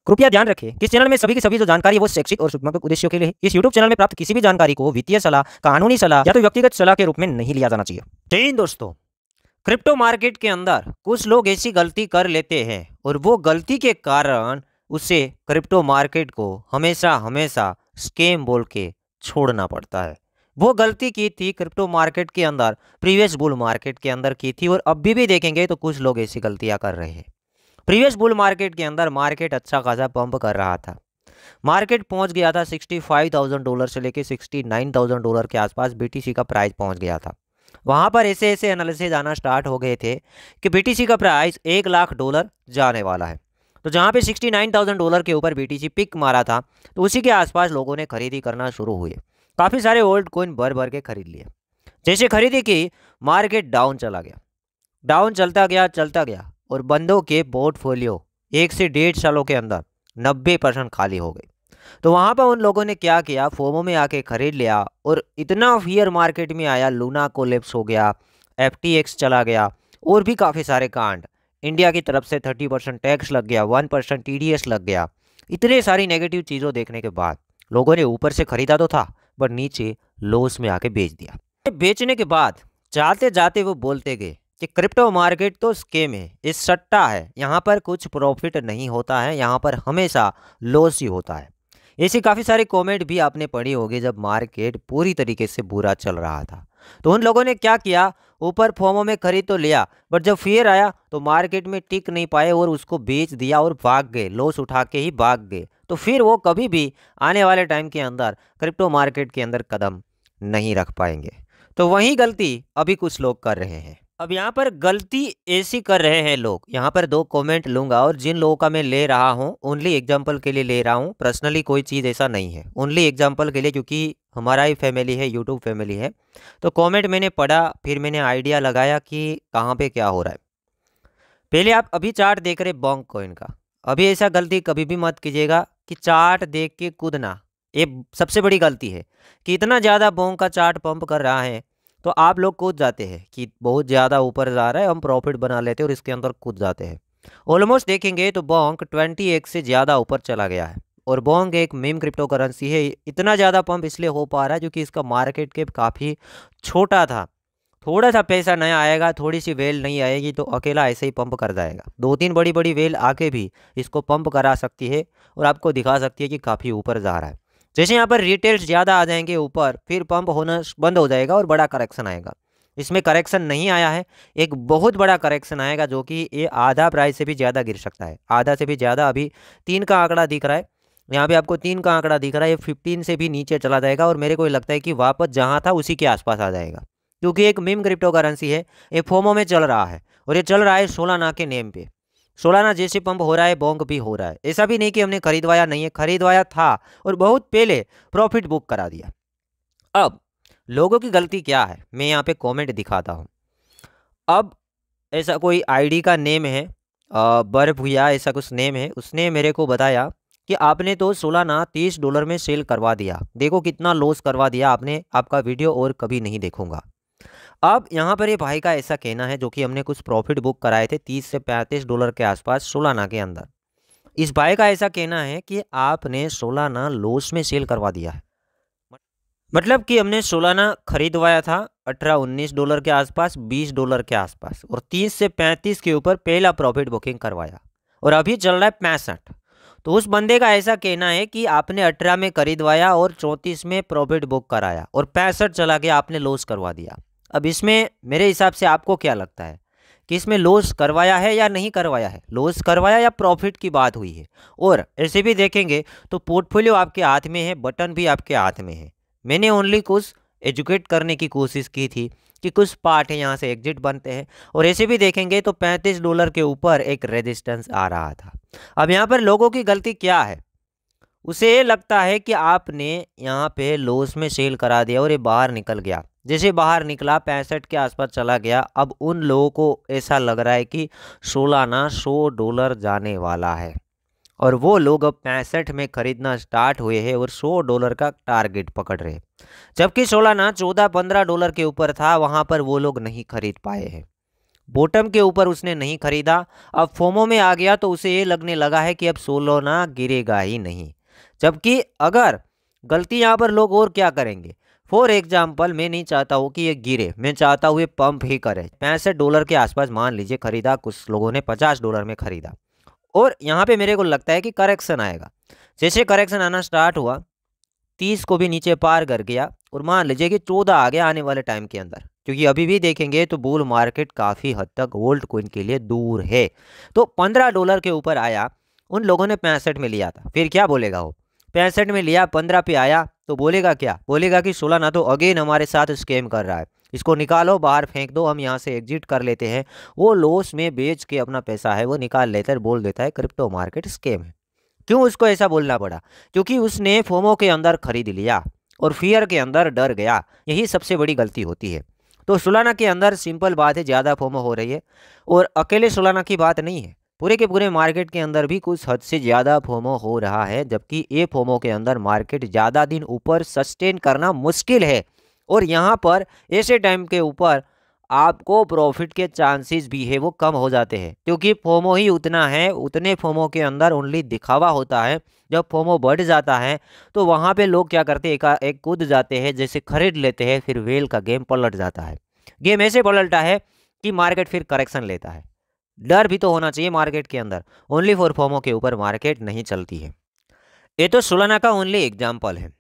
कृपया ध्यान रखें कि इस चैनल में सभी की सभी जो जानकारी है वो शैक्षिक और सूचनात्मक उद्देश्यों के लिए है। इस यूट्यूब चैनल में प्राप्त किसी भी जानकारी को वित्तीय सलाह, कानूनी सलाह या तो व्यक्तिगत सलाह के रूप में नहीं लिया जाना चाहिए। जय हिंद दोस्तों। क्रिप्टो मार्केट के अंदर कुछ लोग ऐसी गलती कर लेते हैं और वो गलती के कारण उसे क्रिप्टो मार्केट को हमेशा हमेशा स्कैम बोल के छोड़ना पड़ता है। वो गलती की थी क्रिप्टो मार्केट के अंदर, प्रीवियस बुल मार्केट के अंदर की थी और अभी भी देखेंगे तो कुछ लोग ऐसी गलतियां कर रहे हैं। प्रीवियस बुल मार्केट के अंदर मार्केट अच्छा खासा पंप कर रहा था। मार्केट पहुंच गया था $65,000 से लेके $69,000 के आसपास बीटीसी का प्राइस पहुंच गया था। वहां पर ऐसे ऐसे एनालिसिस आना स्टार्ट हो गए थे कि बीटीसी का प्राइस $1,00,000 जाने वाला है। तो जहां पे $69,000 के ऊपर बीटीसी पिक मारा था तो उसी के आसपास लोगों ने खरीदी करना शुरू हुए। काफ़ी सारे ओल्ड कॉइन भर भर के खरीद लिए। जैसे खरीदी की, मार्केट डाउन चला गया, डाउन चलता गया और बंदों के पोर्टफोलियो 1 से 1.5 सालों के अंदर 90% खाली हो गए। तो वहाँ पर उन लोगों ने क्या किया, फोमो में आके खरीद लिया और इतना फियर मार्केट में आया, लूना कोलेप्स हो गया, FTX चला गया और भी काफ़ी सारे कांड। इंडिया की तरफ से 30% टैक्स लग गया, 1% TDS लग गया। इतने सारी नेगेटिव चीज़ों देखने के बाद लोगों ने ऊपर से खरीदा तो था बट नीचे लॉस में आके बेच दिया। बेचने के बाद जाते जाते वो बोलते गए कि क्रिप्टो मार्केट तो स्कैम है, इस सट्टा है, यहाँ पर कुछ प्रॉफिट नहीं होता है, यहाँ पर हमेशा लॉस ही होता है। ऐसी काफ़ी सारी कमेंट भी आपने पढ़ी होगी जब मार्केट पूरी तरीके से बुरा चल रहा था। तो उन लोगों ने क्या किया, ऊपर फोमो में खरीद तो लिया बट जब फियर आया तो मार्केट में टिक नहीं पाए और उसको बेच दिया और भाग गए, लॉस उठा के ही भाग गए। तो फिर वो कभी भी आने वाले टाइम के अंदर क्रिप्टो मार्केट के अंदर कदम नहीं रख पाएंगे। तो वही गलती अभी कुछ लोग कर रहे हैं। अब यहाँ पर गलती ऐसी कर रहे हैं लोग, यहाँ पर 2 कमेंट लूंगा और जिन लोगों का मैं ले रहा हूँ ओनली एग्जांपल के लिए ले रहा हूँ, पर्सनली कोई चीज़ ऐसा नहीं है, ओनली एग्जांपल के लिए, क्योंकि हमारा ही फैमिली है, यूट्यूब फैमिली है। तो कमेंट मैंने पढ़ा, फिर मैंने आइडिया लगाया कि कहाँ पे क्या हो रहा है। पहले आप अभी चार्ट देख रहे बॉन्ग कॉइन का, अभी ऐसा गलती कभी भी मत कीजिएगा कि चार्ट देख के कूदना, ये सबसे बड़ी गलती है कि इतना ज़्यादा बॉन्ग का चार्ट पंप कर रहा है तो आप लोग कूद जाते हैं कि बहुत ज़्यादा ऊपर जा रहा है, हम प्रॉफिट बना लेते हैं और इसके अंदर कूद जाते हैं। ऑलमोस्ट देखेंगे तो बॉन्ग 20x से ज़्यादा ऊपर चला गया है और बॉन्ग एक मीम क्रिप्टो करेंसी है। इतना ज़्यादा पंप इसलिए हो पा रहा है क्योंकि इसका मार्केट कैप काफ़ी छोटा था। थोड़ा सा पैसा नया आएगा, थोड़ी सी वेल नहीं आएगी तो अकेला ऐसे ही पंप कर जाएगा। 2-3 बड़ी बड़ी वेल आके भी इसको पंप करा सकती है और आपको दिखा सकती है कि काफ़ी ऊपर जा रहा है। जैसे यहाँ पर रिटेल्स ज़्यादा आ जाएंगे ऊपर, फिर पंप होना बंद हो जाएगा और बड़ा करेक्शन आएगा। इसमें करेक्शन नहीं आया है, एक बहुत बड़ा करेक्शन आएगा जो कि ये आधा प्राइस से भी ज़्यादा गिर सकता है, आधा से भी ज़्यादा। अभी 3 का आंकड़ा दिख रहा है, यहाँ पे आपको 3 का आंकड़ा दिख रहा है, ये 15 से भी नीचे चला जाएगा और मेरे को लगता है कि वापस जहाँ था उसी के आसपास आ जाएगा, क्योंकि एक मीम क्रिप्टो करेंसी है, ये फोमो में चल रहा है और ये चल रहा है सोलाना के नेम पे। सोलाना जैसे पंप हो रहा है बॉन्ग भी हो रहा है। ऐसा भी नहीं कि हमने खरीदवाया नहीं है, खरीदवाया था और बहुत पहले प्रॉफिट बुक करा दिया। अब लोगों की गलती क्या है, मैं यहाँ पे कमेंट दिखाता हूँ। अब ऐसा कोई आईडी का नेम है, बर्फ भैया ऐसा कुछ नेम है, उसने मेरे को बताया कि आपने तो सोलाना $30 में सेल करवा दिया, देखो कितना लॉस करवा दिया आपने, आपका वीडियो और कभी नहीं देखूंगा। अब यहाँ पर ये भाई का ऐसा कहना है, जो कि हमने कुछ प्रॉफिट बुक कराए थे $30 से $35 के आसपास सोलाना के अंदर। इस भाई का ऐसा कहना है कि आपने सोलाना लॉस में सेल करवा दिया है। मतलब कि हमने सोलाना खरीदवाया था $18-19 के आसपास, $20 के आसपास और 30 से 35 के ऊपर पहला प्रॉफिट बुकिंग करवाया और अभी चल रहा है 65। तो उस बंदे का ऐसा कहना है कि आपने 18 में खरीदवाया और 34 में प्रॉफिट बुक कराया और 65 चला गया, आपने लॉस करवा दिया। अब इसमें मेरे हिसाब से आपको क्या लगता है कि इसमें लॉस करवाया है या नहीं करवाया है, लॉस करवाया या प्रॉफिट की बात हुई है? और ऐसे भी देखेंगे तो पोर्टफोलियो आपके हाथ में है, बटन भी आपके हाथ में है। मैंने ओनली कुछ एजुकेट करने की कोशिश की थी कि कुछ पार्ट है यहाँ से एग्जिट बनते हैं और ऐसे भी देखेंगे तो $35 के ऊपर एक रेजिस्टेंस आ रहा था। अब यहाँ पर लोगों की गलती क्या है, उसे ये लगता है कि आपने यहाँ पे लॉस में सेल करा दिया और ये बाहर निकल गया। जैसे बाहर निकला 65 के आसपास चला गया, अब उन लोगों को ऐसा लग रहा है कि सोलाना $100 जाने वाला है और वो लोग अब 65 में खरीदना स्टार्ट हुए हैं और $100 का टारगेट पकड़ रहे हैं। जबकि सोलाना $14-15 के ऊपर था, वहाँ पर वो लोग नहीं खरीद पाए हैं। बॉटम के ऊपर उसने नहीं खरीदा, अब फोमो में आ गया तो उसे ये लगने लगा है कि अब सोलाना गिरेगा ही नहीं। जबकि अगर गलती यहाँ पर लोग और क्या करेंगे, फॉर एग्जाम्पल मैं नहीं चाहता हूँ कि ये गिरे, मैं चाहता हूँ ये पंप ही करे। $65 के आसपास मान लीजिए खरीदा, कुछ लोगों ने $50 में खरीदा, और यहाँ पे मेरे को लगता है कि करेक्शन आएगा। जैसे करेक्शन आना स्टार्ट हुआ, 30 को भी नीचे पार कर गया, और मान लीजिए कि 14 आ गया आने वाले टाइम के अंदर, क्योंकि अभी भी देखेंगे तो बुल मार्केट काफ़ी हद तक गोल्ड कॉइन के लिए दूर है। तो $15 के ऊपर आया, उन लोगों ने 65 में लिया था, फिर क्या बोलेगा वो, 65 में लिया, 15 पे आया तो बोलेगा क्या, बोलेगा कि सोलाना तो अगेन हमारे साथ स्कैम कर रहा है, इसको निकालो, बाहर फेंक दो, हम यहाँ से एग्जिट कर लेते हैं। वो लॉस में बेच के अपना पैसा है वो निकाल लेता है, बोल देता है क्रिप्टो मार्केट स्कैम है। क्यों उसको ऐसा बोलना पड़ा, क्योंकि उसने फोमो के अंदर खरीद लिया और फियर के अंदर डर गया। यही सबसे बड़ी गलती होती है। तो सोलाना के अंदर सिंपल बात है, ज़्यादा फोमो हो रही है, और अकेले सोलाना की बात नहीं है, पूरे के पूरे मार्केट के अंदर भी कुछ हद से ज़्यादा फोमो हो रहा है। जबकि ये फोमो के अंदर मार्केट ज़्यादा दिन ऊपर सस्टेन करना मुश्किल है, और यहाँ पर ऐसे टाइम के ऊपर आपको प्रॉफिट के चांसेस भी है वो कम हो जाते हैं, क्योंकि फोमो ही उतना है, उतने फोमो के अंदर ओनली दिखावा होता है। जब फोमो बढ़ जाता है तो वहाँ पे लोग क्या करते हैं, एक कूद जाते हैं, जैसे खरीद लेते हैं, फिर वेल का गेम पलट जाता है। गेम ऐसे पलटता है कि मार्केट फिर करेक्शन लेता है। डर भी तो होना चाहिए मार्केट के अंदर, ओनली फॉर फोमो के ऊपर मार्केट नहीं चलती है। ये तो सोलाना का ओनली एग्जाम्पल है।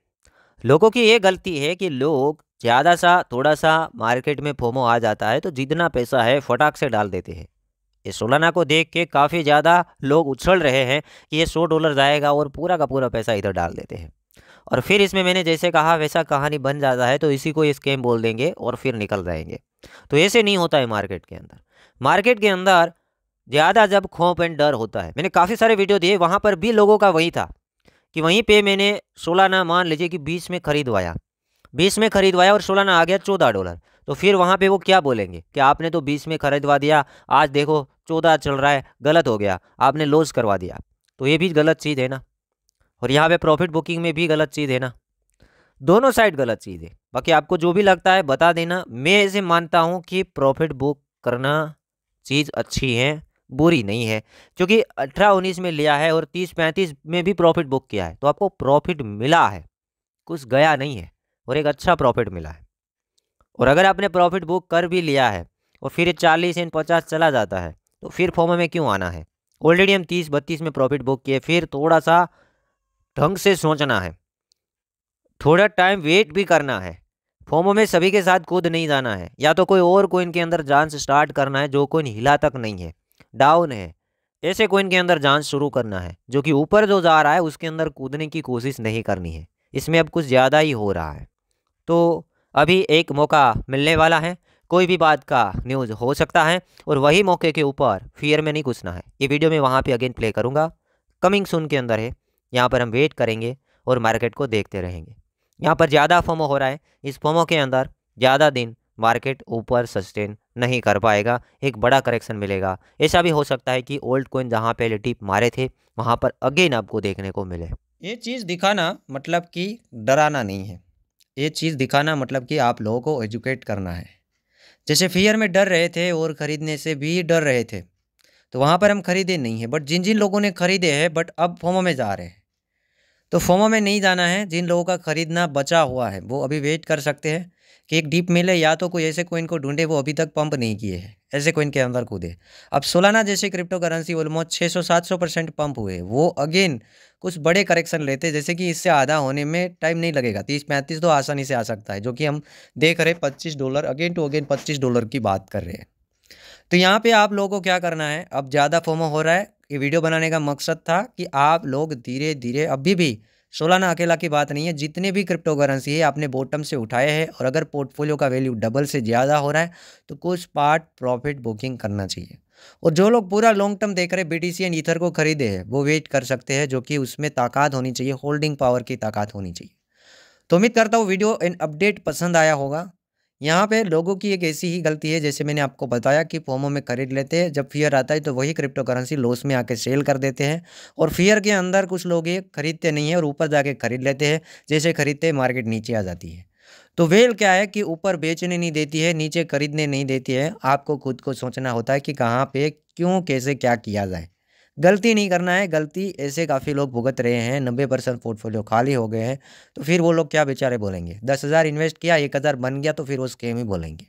लोगों की ये गलती है कि लोग ज़्यादा सा थोड़ा सा मार्केट में फोमो आ जाता है तो जितना पैसा है फटाक से डाल देते हैं। ये सोलाना को देख के काफ़ी ज़्यादा लोग उछल रहे हैं कि ये $100 जाएगा, और पूरा का पूरा पैसा इधर डाल देते हैं, और फिर इसमें मैंने जैसे कहा वैसा कहानी बन जाता है, तो इसी को स्कैम बोल देंगे और फिर निकल जाएंगे। तो ऐसे नहीं होता है मार्केट के अंदर। मार्केट के अंदर ज़्यादा जब खौफ एंड डर होता है, मैंने काफ़ी सारे वीडियो दिए, वहाँ पर भी लोगों का वही था कि वहीं पे मैंने सोलाना मान लीजिए कि 20 में खरीदवाया, 20 में खरीदवाया और सोलाना आ गया $14। तो फिर वहाँ पे वो क्या बोलेंगे कि आपने तो 20 में खरीदवा दिया, आज देखो 14 चल रहा है, गलत हो गया, आपने लॉस करवा दिया। तो ये भी गलत चीज़ है ना, और यहाँ पे प्रॉफिट बुकिंग में भी गलत चीज़ है ना, दोनों साइड गलत चीज़ है। बाकी आपको जो भी लगता है बता देना। मैं ऐसे मानता हूँ कि प्रॉफिट बुक करना चीज़ अच्छी है, बुरी नहीं है, क्योंकि 18-19 में लिया है और 30-35 में भी प्रॉफिट बुक किया है, तो आपको प्रॉफिट मिला है, कुछ गया नहीं है, और एक अच्छा प्रॉफिट मिला है। और अगर आपने प्रॉफिट बुक कर भी लिया है और फिर 40 एंड 50 चला जाता है, तो फिर फोमो में क्यों आना है। ऑलरेडी हम 30-32 में प्रॉफिट बुक किए, फिर थोड़ा सा ढंग से सोचना है, थोड़ा टाइम वेट भी करना है। फोमो में सभी के साथ कूद नहीं जाना है, या तो कोई और कोइन के अंदर जांच स्टार्ट करना है जो कोइन हिला तक नहीं है, डाउन है, ऐसे कोइन के अंदर जांच शुरू करना है। जो कि ऊपर जो जा रहा है उसके अंदर कूदने की कोशिश नहीं करनी है, इसमें अब कुछ ज़्यादा ही हो रहा है। तो अभी एक मौका मिलने वाला है, कोई भी बात का न्यूज़ हो सकता है, और वही मौके के ऊपर फियर में नहीं घुसना है। ये वीडियो मैं वहाँ पे अगेन प्ले करूँगा, कमिंग सून के अंदर है, यहाँ पर हम वेट करेंगे और मार्केट को देखते रहेंगे। यहाँ पर ज़्यादा फोमो हो रहा है, इस फोमो के अंदर ज़्यादा दिन मार्केट ऊपर सस्टेन नहीं कर पाएगा, एक बड़ा करेक्शन मिलेगा। ऐसा भी हो सकता है कि ओल्ड कॉइन जहाँ पहले टिप मारे थे वहाँ पर अगेन आपको देखने को मिले। ये चीज़ दिखाना मतलब कि डराना नहीं है, ये चीज़ दिखाना मतलब कि आप लोगों को एजुकेट करना है। जैसे फियर में डर रहे थे और ख़रीदने से भी डर रहे थे, तो वहाँ पर हम खरीदे नहीं है, बट जिन जिन लोगों ने खरीदे हैं बट अब फोमो में जा रहे हैं, तो फोमो में नहीं जाना है। जिन लोगों का खरीदना बचा हुआ है वो अभी वेट कर सकते हैं कि एक डीप मिले, या तो कोई ऐसे कोइन को ढूंढे वो अभी तक पंप नहीं किए हैं, ऐसे कोइन के अंदर कूदे। अब सोलाना जैसे क्रिप्टो करेंसी ऑलमोस्ट 600-700% पंप हुए, वो अगेन कुछ बड़े करेक्शन लेते, जैसे कि इससे आधा होने में टाइम नहीं लगेगा, 30-35 तो आसानी से आ सकता है, जो कि हम देख रहे $25, अगेन टू अगेन $25 की बात कर रहे हैं। तो यहाँ पे आप लोगों को क्या करना है, अब ज़्यादा फोमो हो रहा है, ये वीडियो बनाने का मकसद था कि आप लोग धीरे धीरे, अभी भी सोलाना अकेला की बात नहीं है, जितने भी क्रिप्टो करेंसी है आपने बॉटम से उठाए हैं, और अगर पोर्टफोलियो का वैल्यू डबल से ज़्यादा हो रहा है तो कुछ पार्ट प्रॉफिट बुकिंग करना चाहिए। और जो लोग पूरा लॉन्ग टर्म देख रहे हैं, बीटीसी एंड ईथर को खरीदे हैं, वो वेट कर सकते हैं, जो कि उसमें ताकत होनी चाहिए, होल्डिंग पावर की ताकत होनी चाहिए। तो उम्मीद करता हूँ वीडियो एंड अपडेट पसंद आया होगा। यहाँ पे लोगों की एक ऐसी ही गलती है, जैसे मैंने आपको बताया कि फोमो में खरीद लेते हैं, जब फियर आता है तो वही क्रिप्टो करेंसी लॉस में आके सेल कर देते हैं, और फियर के अंदर कुछ लोग ये खरीदते नहीं हैं और ऊपर जाके खरीद लेते हैं, जैसे खरीदते हैं मार्केट नीचे आ जाती है। तो वेल क्या है कि ऊपर बेचने नहीं देती है, नीचे खरीदने नहीं देती है। आपको खुद को सोचना होता है कि कहाँ पे क्यों कैसे क्या किया जाए। गलती नहीं करना है, गलती ऐसे काफ़ी लोग भुगत रहे हैं, 90% पोर्टफोलियो खाली हो गए हैं। तो फिर वो लोग क्या बेचारे बोलेंगे, 10,000 इन्वेस्ट किया 1,000 बन गया तो फिर वो स्कैम ही बोलेंगे।